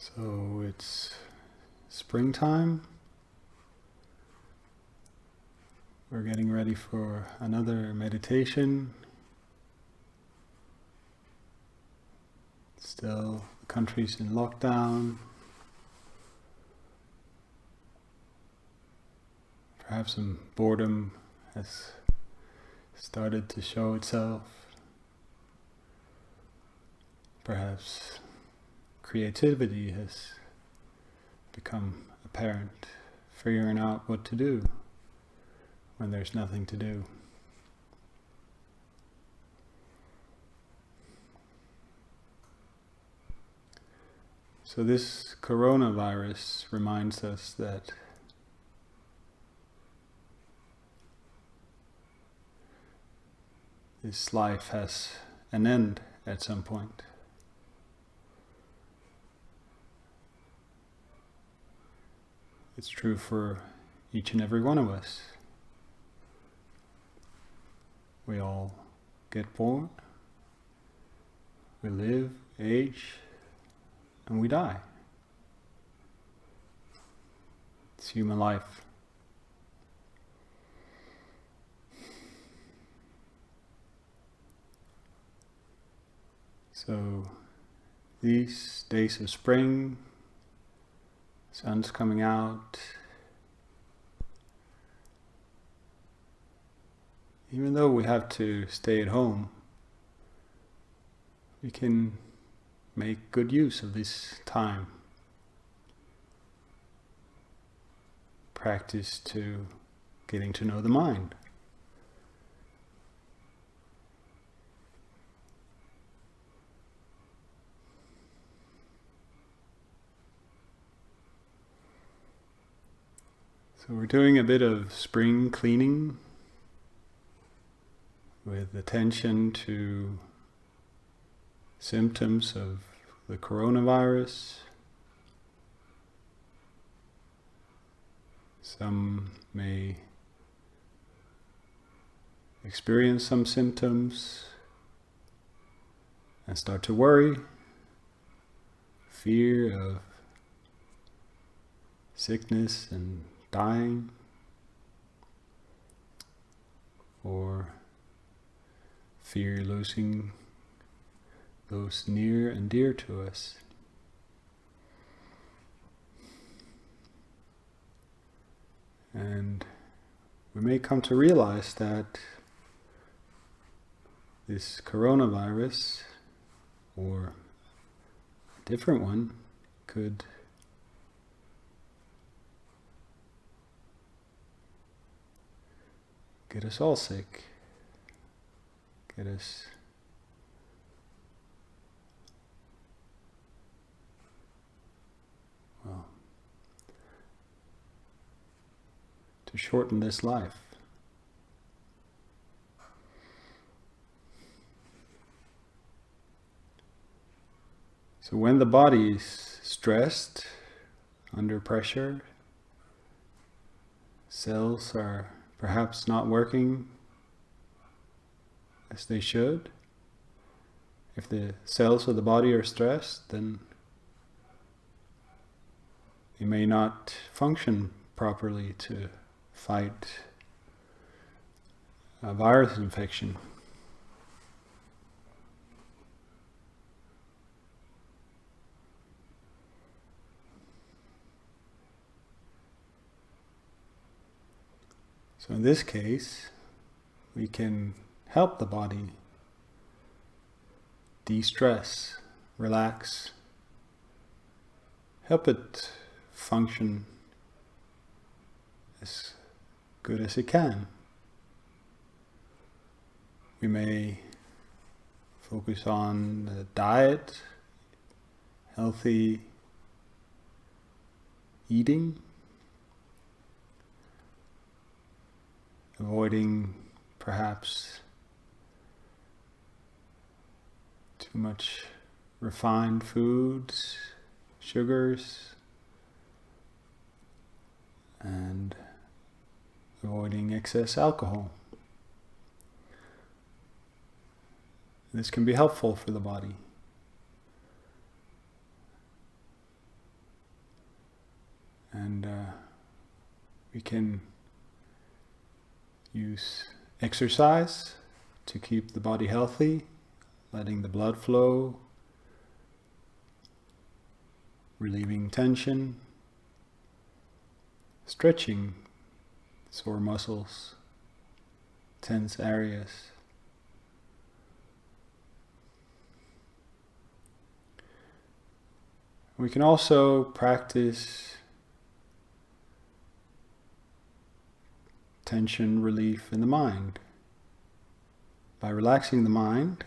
So it's springtime. We're getting ready for another meditation. Still, the country's in lockdown. Perhaps some boredom has started to show itself. Perhaps creativity has become apparent, figuring out what to do when there's nothing to do. So this coronavirus reminds us that this life has an end at some point. It's true for each and every one of us. We all get born, we live, age, and we die. It's human life. So these days of spring, sun's coming out. Even though we have to stay at home, we can make good use of this time. Practice to getting to know the mind. So we're doing a bit of spring cleaning with attention to symptoms of the coronavirus. Some may experience some symptoms and start to worry, fear of sickness and dying, or fear losing those near and dear to us. And we may come to realize that this coronavirus, or a different one, could get us all sick, get us to shorten this life. So when the body is stressed, under pressure, cells are perhaps not working as they should. If the cells of the body are stressed, then they may not function properly to fight a virus infection. So in this case, we can help the body de-stress, relax, help it function as good as it can. We may focus on the diet, healthy eating, avoiding perhaps too much refined foods, sugars, and avoiding excess alcohol. This can be helpful for the body. And we can use exercise to keep the body healthy, letting the blood flow, relieving tension, stretching sore muscles, tense areas. We can also practice tension relief in the mind. By relaxing the mind,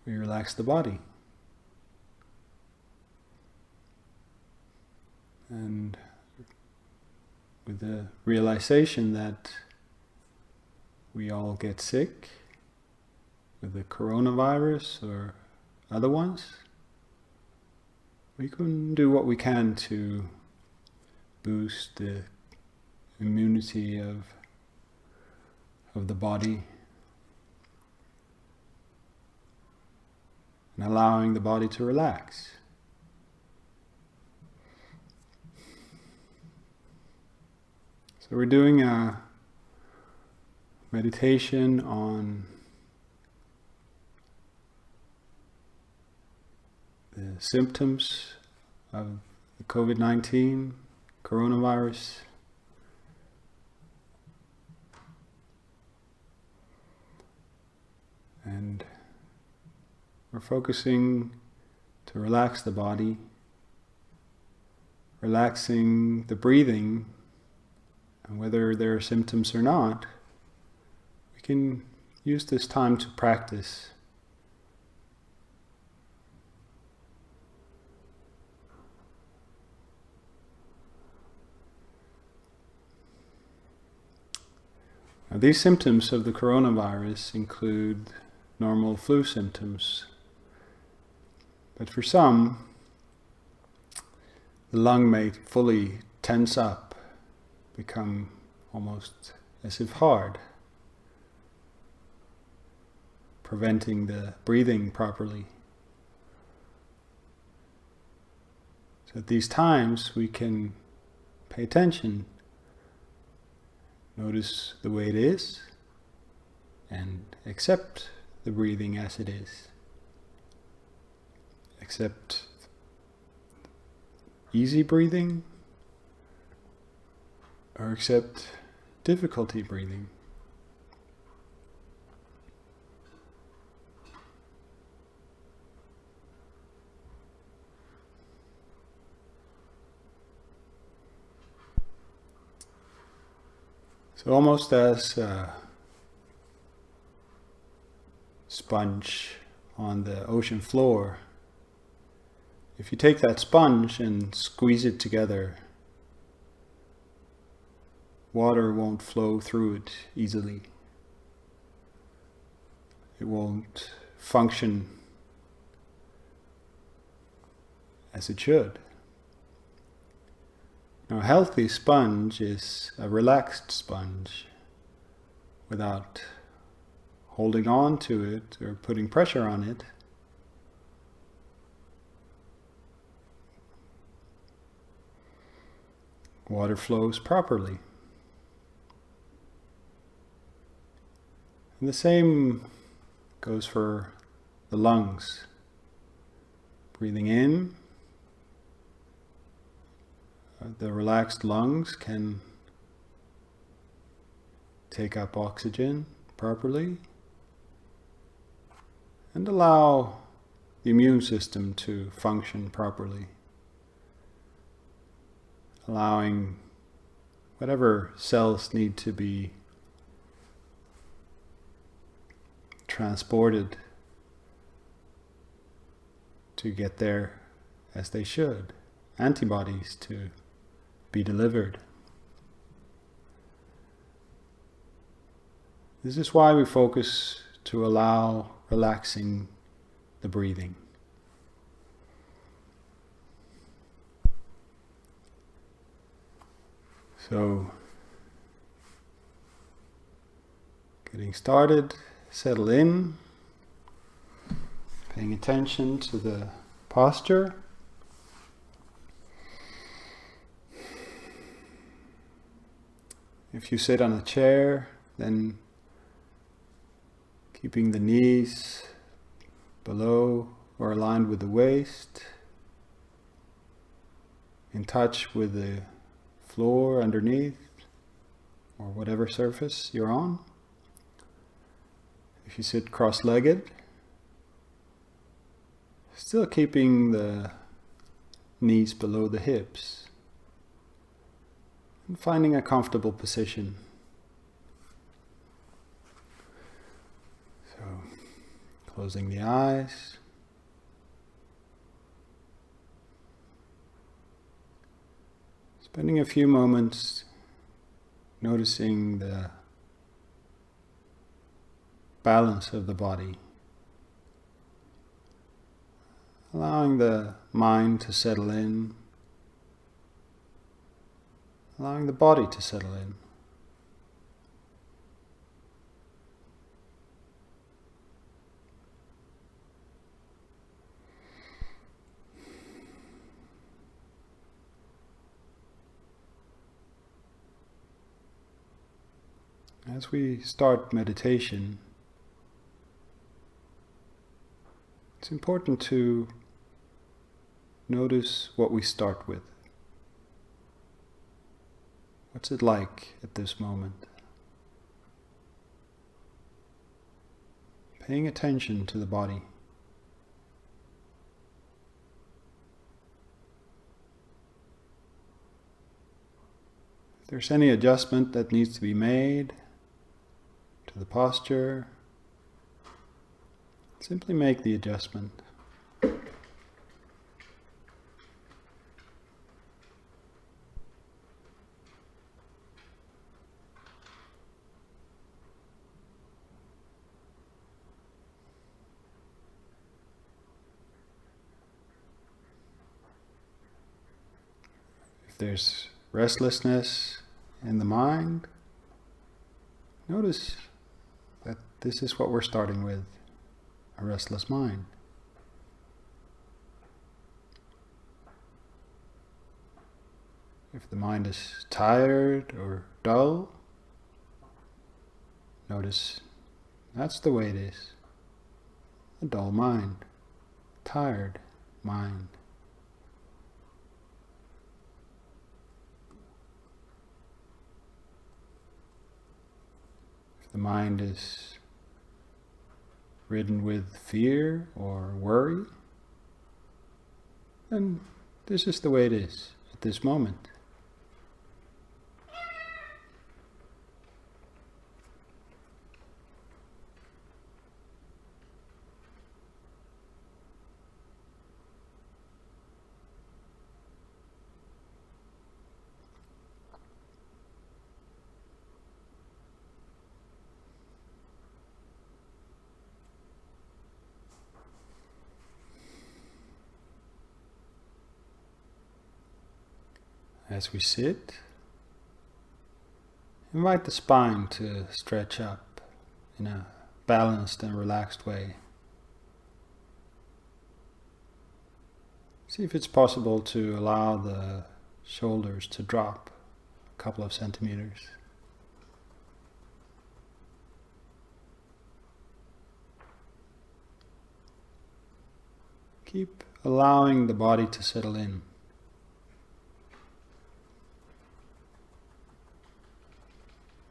we relax the body. And with the realization that we all get sick with the coronavirus or other ones, we can do what we can to boost the immunity of the body and allowing the body to relax. So we're doing a meditation on the symptoms of the COVID-19, coronavirus. And we're focusing to relax the body, relaxing the breathing, and whether there are symptoms or not, we can use this time to practice. Now, these symptoms of the coronavirus include normal flu symptoms, but for some, the lung may fully tense up, become almost as if hard, preventing the breathing properly. So at these times we can pay attention, notice the way it is, and accept the breathing as it is. Accept easy breathing, or accept difficulty breathing. So almost as a sponge on the ocean floor, if you take that sponge and squeeze it together, water won't flow through it easily. It won't function as it should. Now, a healthy sponge is a relaxed sponge without holding on to it or putting pressure on it. Water flows properly. And the same goes for the lungs. Breathing in, the relaxed lungs can take up oxygen properly and allow the immune system to function properly, allowing whatever cells need to be transported to get there as they should, antibodies to be delivered. This is why we focus to allow relaxing the breathing. So, getting started, settle in, paying attention to the posture. If you sit on a chair, then keeping the knees below or aligned with the waist, in touch with the floor underneath, or whatever surface you're on. If you sit cross-legged, still keeping the knees below the hips, and finding a comfortable position. So, closing the eyes. Spending a few moments noticing the balance of the body. Allowing the mind to settle in. Allowing the body to settle in. As we start meditation, it's important to notice what we start with. What's it like at this moment? Paying attention to the body. If there's any adjustment that needs to be made to the posture, simply make the adjustment. If there's restlessness in the mind, notice that this is what we're starting with, a restless mind. If the mind is tired or dull, notice that's the way it is. A dull mind, tired mind. If the mind is ridden with fear or worry, then this is the way it is at this moment. As we sit, invite the spine to stretch up in a balanced and relaxed way. See if it's possible to allow the shoulders to drop a couple of centimeters. Keep allowing the body to settle in.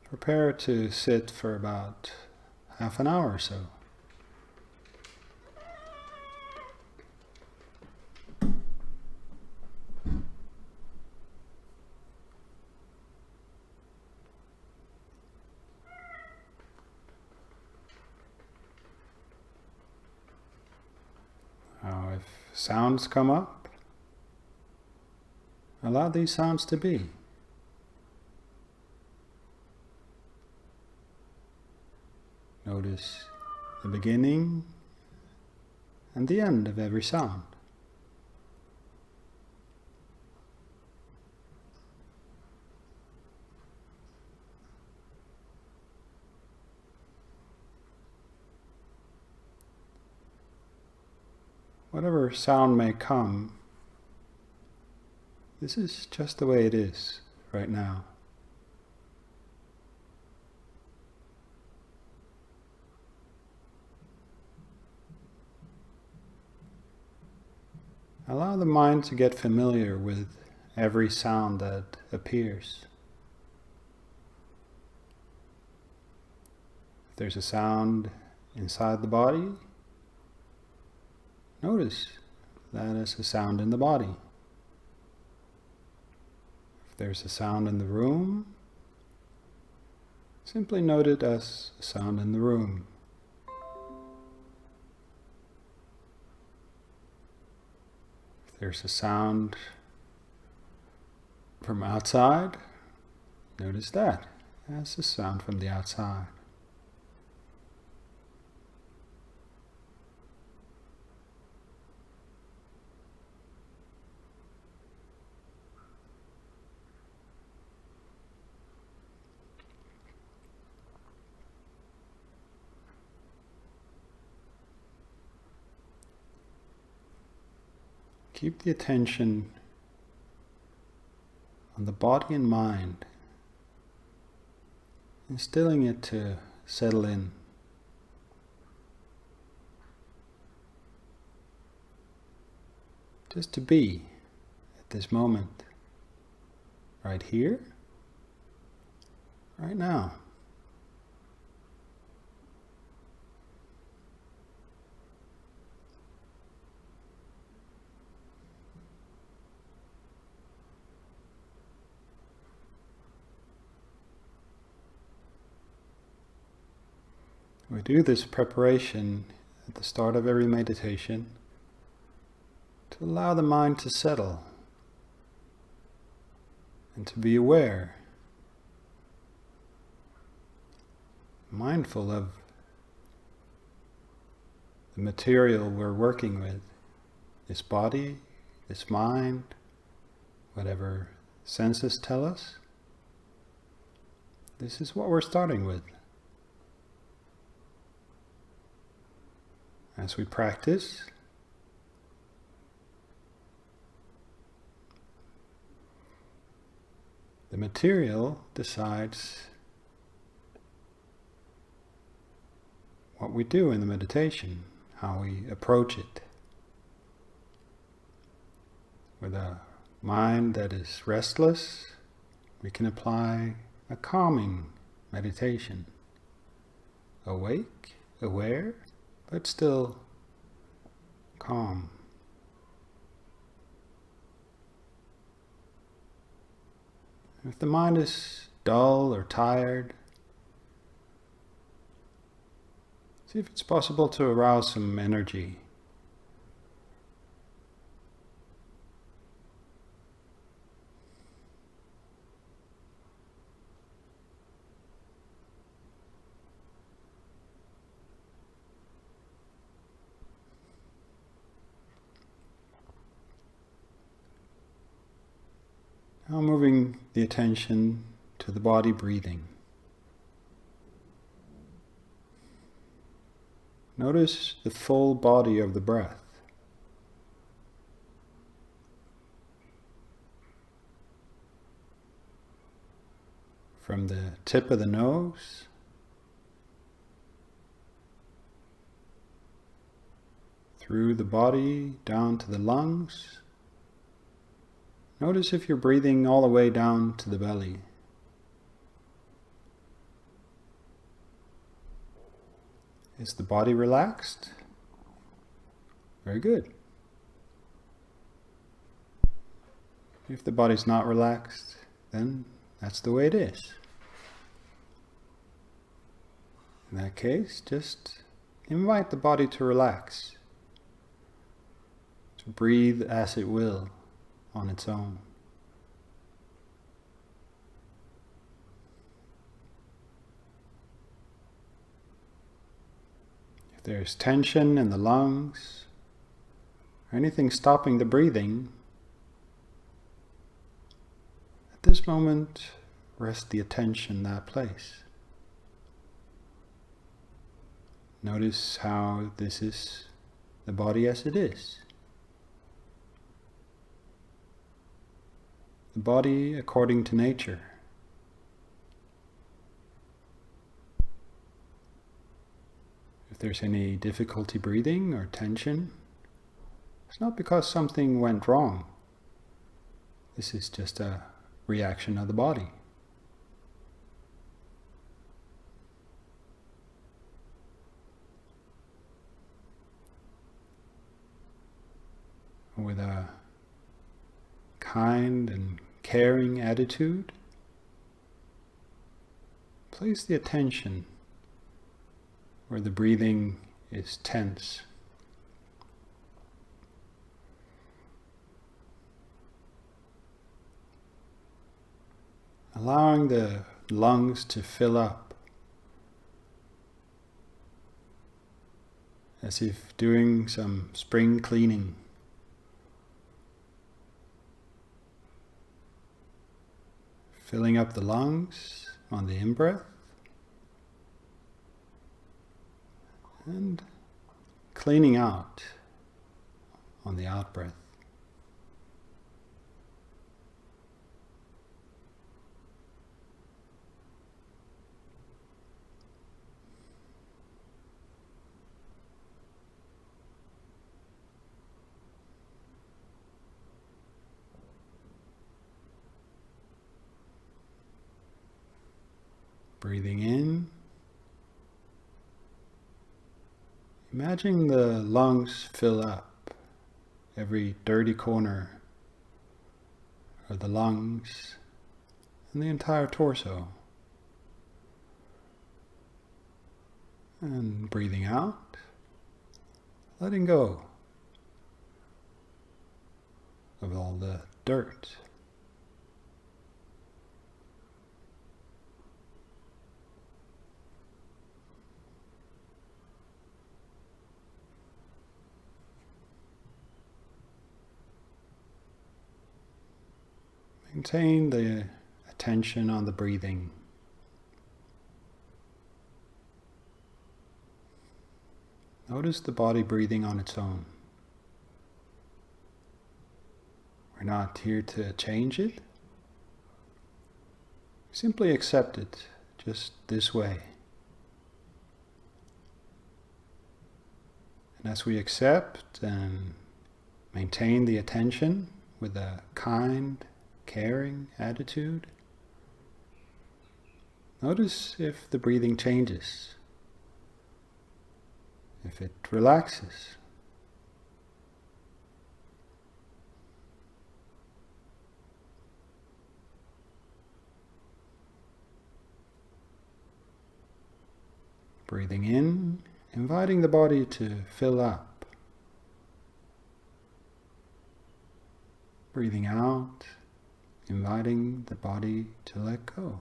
Prepare to sit for about half an hour or so. Now, if sounds come up, allow these sounds to be. Notice the beginning and the end of every sound. Whatever sound may come, this is just the way it is right now. Allow the mind to get familiar with every sound that appears. If there's a sound inside the body, notice that as a sound in the body. If there's a sound in the room, simply note it as a sound in the room. If there's a sound from outside, notice that as a sound from the outside. Keep the attention on the body and mind, instilling it to settle in. Just to be at this moment, right here, right now. We do this preparation at the start of every meditation to allow the mind to settle and to be aware, mindful of the material we're working with, this body, this mind, whatever senses tell us. This is what we're starting with. As we practice, the material decides what we do in the meditation, how we approach it. With a mind that is restless, we can apply a calming meditation. Awake, aware, but still calm. If the mind is dull or tired, see if it's possible to arouse some energy. Now moving the attention to the body breathing. Notice the full body of the breath. From the tip of the nose through the body down to the lungs. Notice if you're breathing all the way down to the belly. Is the body relaxed? Very good. If the body's not relaxed, then that's the way it is. In that case, just invite the body to relax, to breathe as it will on its own. If there's tension in the lungs, or anything stopping the breathing, at this moment, rest the attention in that place. Notice how this is the body as it is. The body according to nature. If there's any difficulty breathing or tension, It's not because something went wrong. This is just a reaction of the body. With a kind and caring attitude, place the attention where the breathing is tense. Allowing the lungs to fill up, as if doing some spring cleaning. Filling up the lungs on the in-breath and cleaning out on the out-breath. Breathing in, imagine the lungs fill up every dirty corner of the lungs and the entire torso. And breathing out, letting go of all the dirt. Maintain the attention on the breathing. Notice the body breathing on its own. We're not here to change it. Simply accept it just this way. And as we accept and maintain the attention with a kind, caring attitude, notice if the breathing changes, if it relaxes. Breathing in, inviting the body to fill up. Breathing out, inviting the body to let go.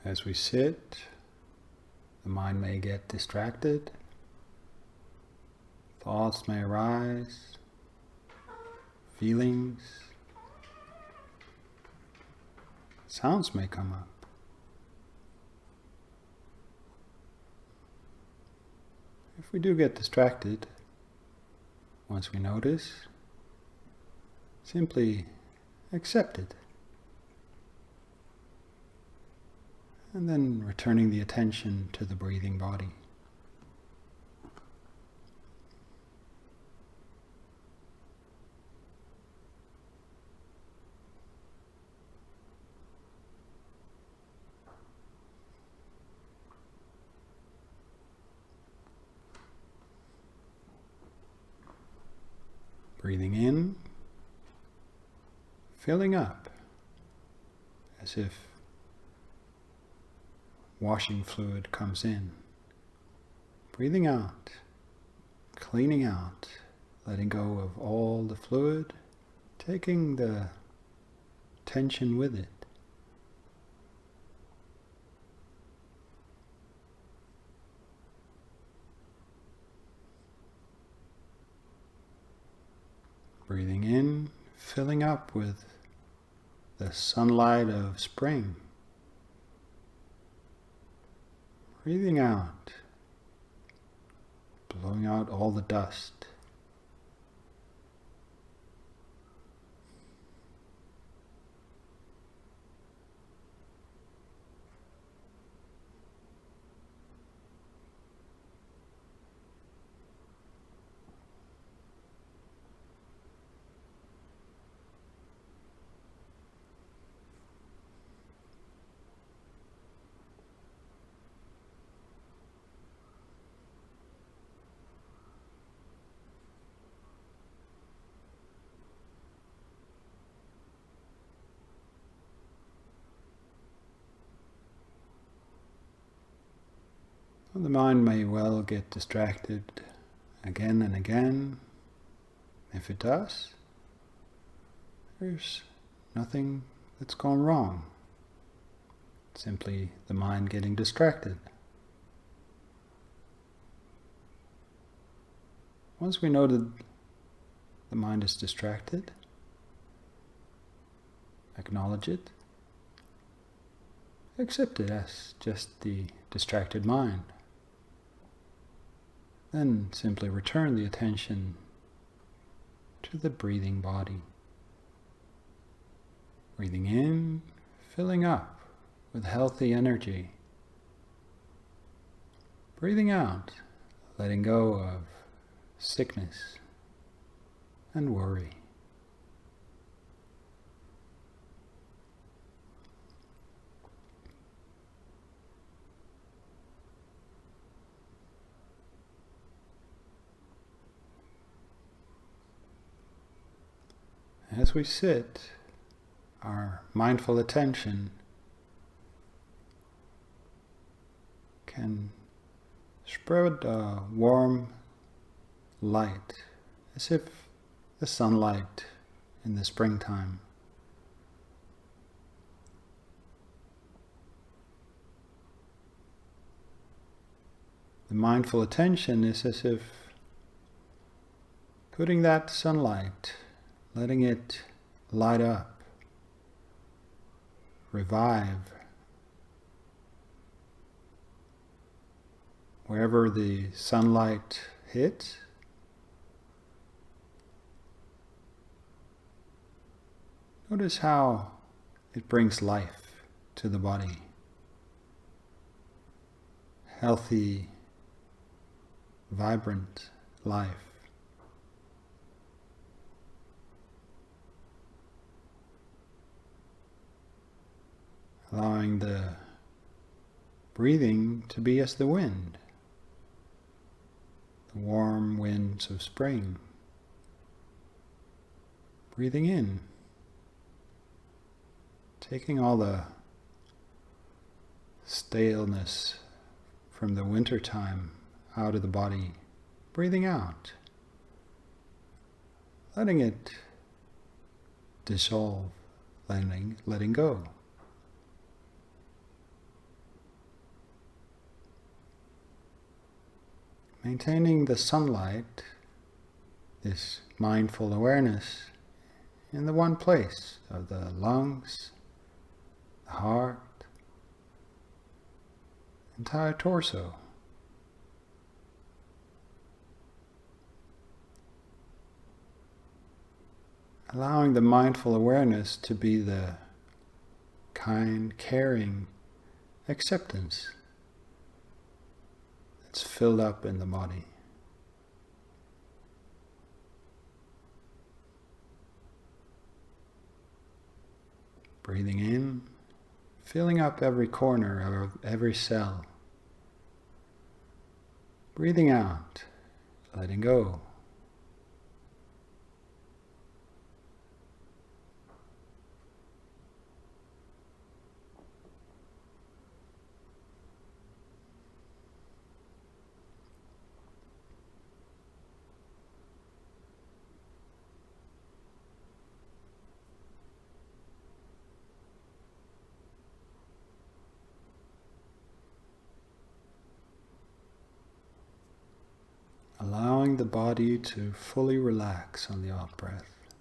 As we sit, the mind may get distracted, thoughts may arise, feelings, sounds may come up. If we do get distracted, once we notice, simply accept it. And then returning the attention to the breathing body. Breathing in, filling up, as if washing fluid comes in. Breathing out, cleaning out, letting go of all the fluid, taking the tension with it. Breathing in, filling up with the sunlight of spring. Breathing out, blowing out all the dust. The mind may well get distracted again and again. If it does, there's nothing that's gone wrong. Simply the mind getting distracted. Once we know that the mind is distracted, acknowledge it, accept it as just the distracted mind. Then simply return the attention to the breathing body. Breathing in, filling up with healthy energy. Breathing out, letting go of sickness and worry. As we sit, our mindful attention can spread a warm light, as if the sunlight in the springtime. The mindful attention is as if putting that sunlight, letting it light up, revive, wherever the sunlight hits. Notice how it brings life to the body. Healthy, vibrant life. Allowing the breathing to be as the wind, the warm winds of spring. Breathing in, taking all the staleness from the winter time out of the body. Breathing out, letting it dissolve, letting go. Maintaining the sunlight, this mindful awareness, in the one place of the lungs, the heart, entire torso. Allowing the mindful awareness to be the kind, caring acceptance that's filled up in the body. Breathing in, filling up every corner of every cell. Breathing out, letting go. Allowing the body to fully relax on the out-breath.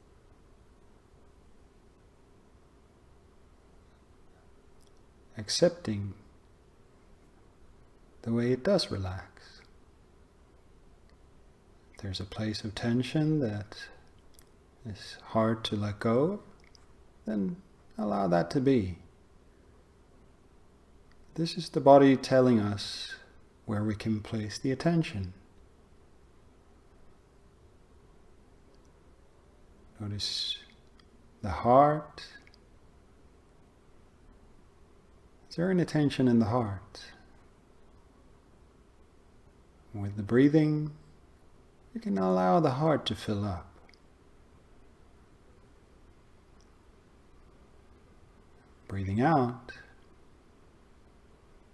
accepting the way it does relax. If there's a place of tension that is hard to let go of, then allow that to be. This is the body telling us where we can place the attention. Notice the heart. Is there any tension in the heart? With the breathing, you can allow the heart to fill up. Breathing out,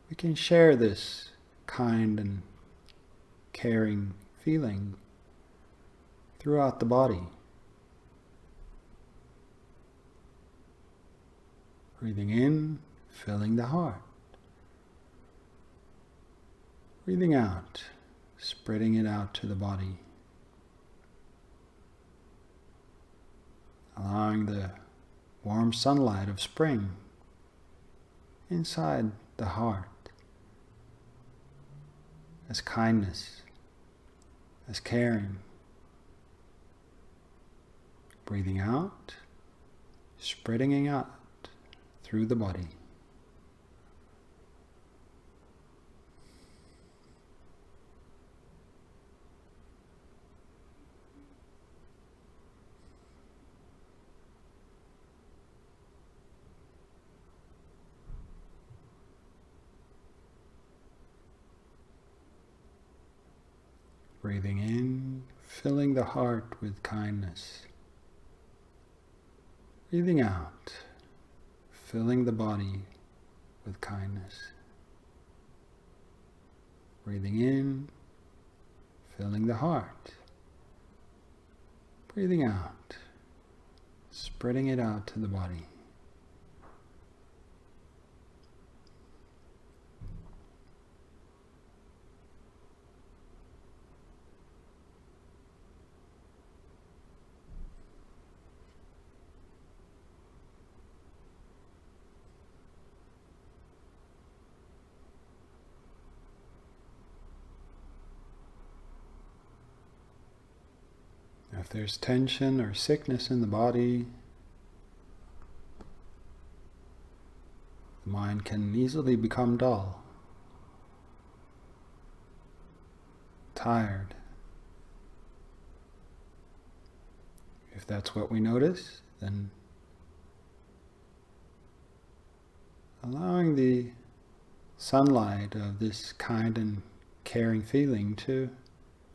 we can share this kind and caring feeling throughout the body. Breathing in, filling the heart. Breathing out, spreading it out to the body. Allowing the warm sunlight of spring inside the heart as kindness, as caring. Breathing out, spreading it out through the body. Breathing in, filling the heart with kindness. Breathing out, filling the body with kindness. Breathing in, filling the heart. Breathing out, spreading it out to the body. If there's tension or sickness in the body, the mind can easily become dull, tired. If that's what we notice, then allowing the sunlight of this kind and caring feeling to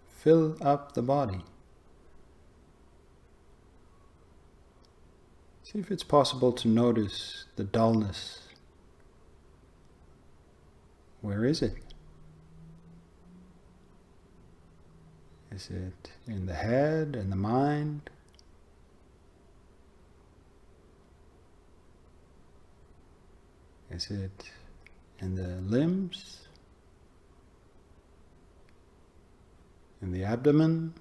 fill up the body. See if it's possible to notice the dullness. Where is it? Is it in the head and the mind? Is it in the limbs? In the abdomen?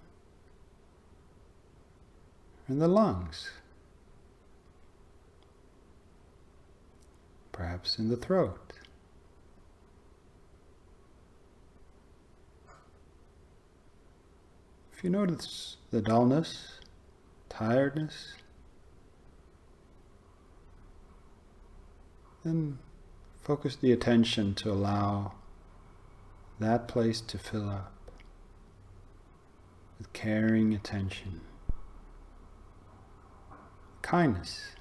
In the lungs? Perhaps in the throat. If you notice the dullness, tiredness, then focus the attention to allow that place to fill up with caring attention, kindness.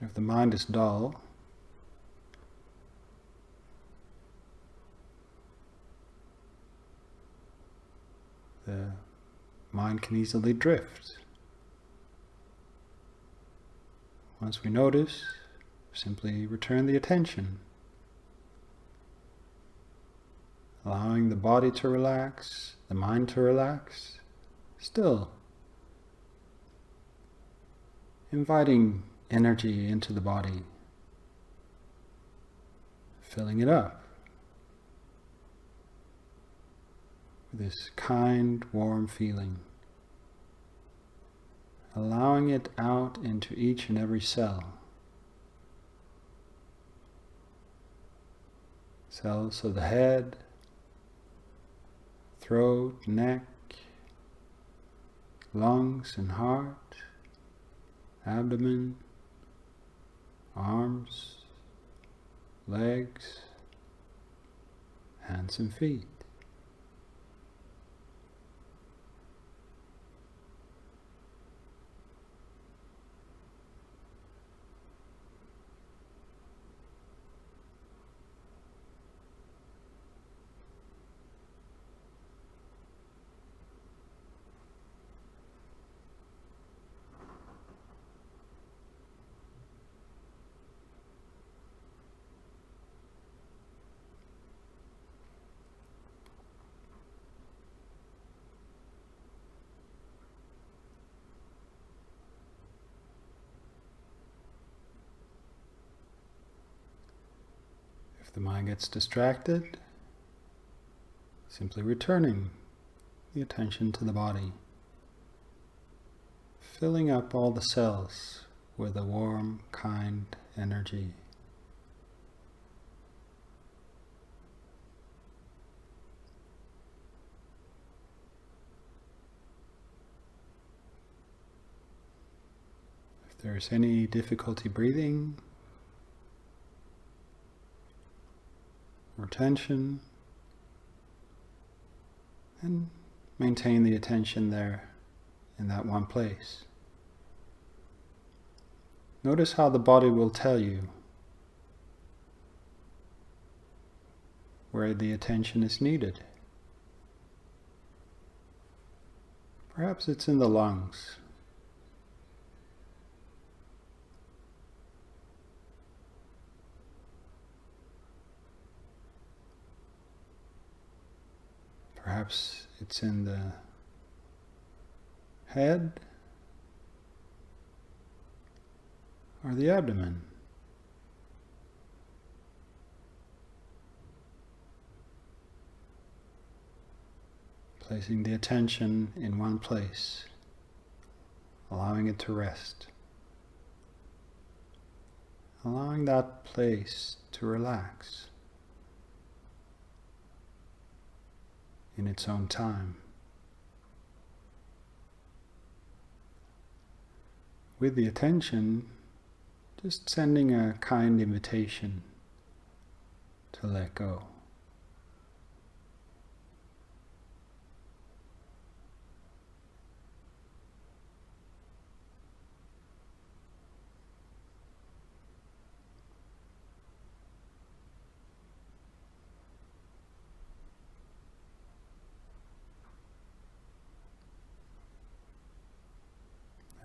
If the mind is dull, the mind can easily drift. Once we notice, simply return the attention, allowing the body to relax, the mind to relax, still inviting energy into the body, filling it up with this kind, warm feeling, allowing it out into each and every cell. Cells of the head, throat, neck, lungs and heart, abdomen, arms, legs, hands and feet. If the mind gets distracted, simply returning the attention to the body, filling up all the cells with a warm, kind energy. If there's any difficulty breathing or tension, and maintain the attention there in that one place. Notice how the body will tell you where the attention is needed. Perhaps it's in the lungs. Perhaps it's in the head or the abdomen. Placing the attention in one place, allowing it to rest, allowing that place to relax in its own time. With the attention, just sending a kind invitation to let go.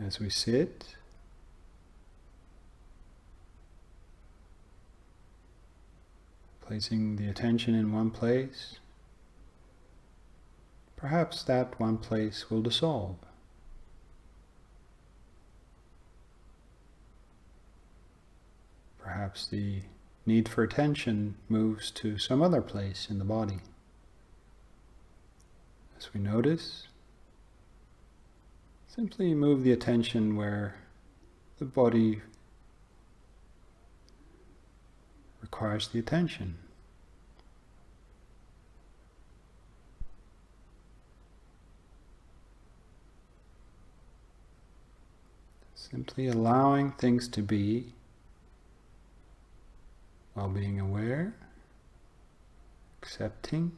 As we sit, placing the attention in one place, perhaps that one place will dissolve. Perhaps the need for attention moves to some other place in the body. As we notice, simply move the attention where the body requires the attention. Simply allowing things to be while being aware, accepting,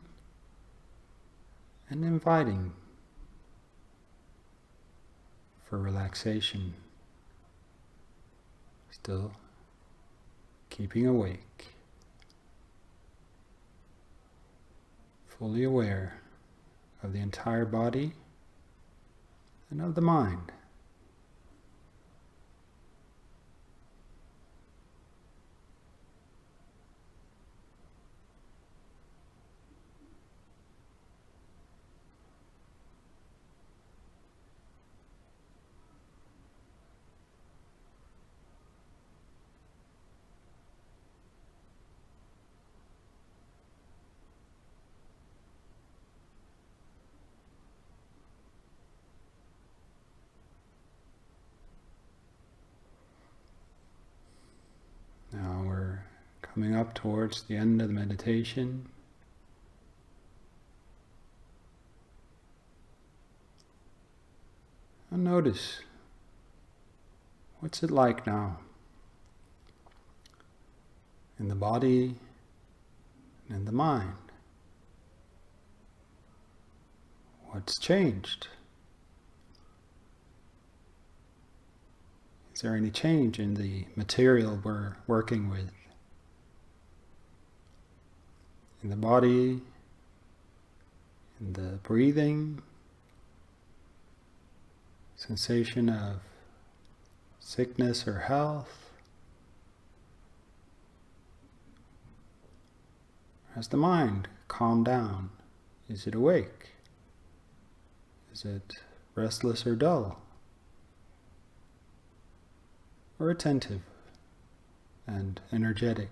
and inviting for relaxation, still keeping awake, fully aware of the entire body and of the mind. coming up towards the end of the meditation. And notice, what's it like now? In the body and in the mind. What's changed? Is there any change in the material we're working with? In the body, in the breathing, sensation of sickness or health? Has the mind calmed down? Is it awake? Is it restless or dull? Or attentive and energetic?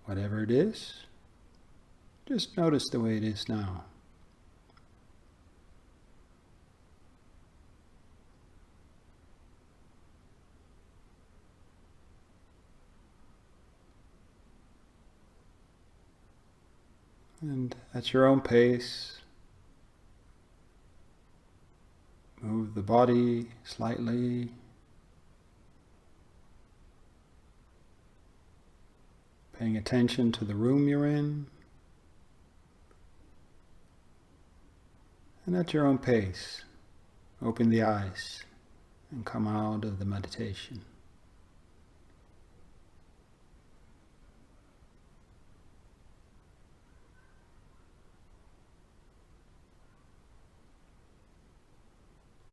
Whatever it is, just notice the way it is now. And at your own pace, move the body slightly, paying attention to the room you're in, and at your own pace, open the eyes and come out of the meditation.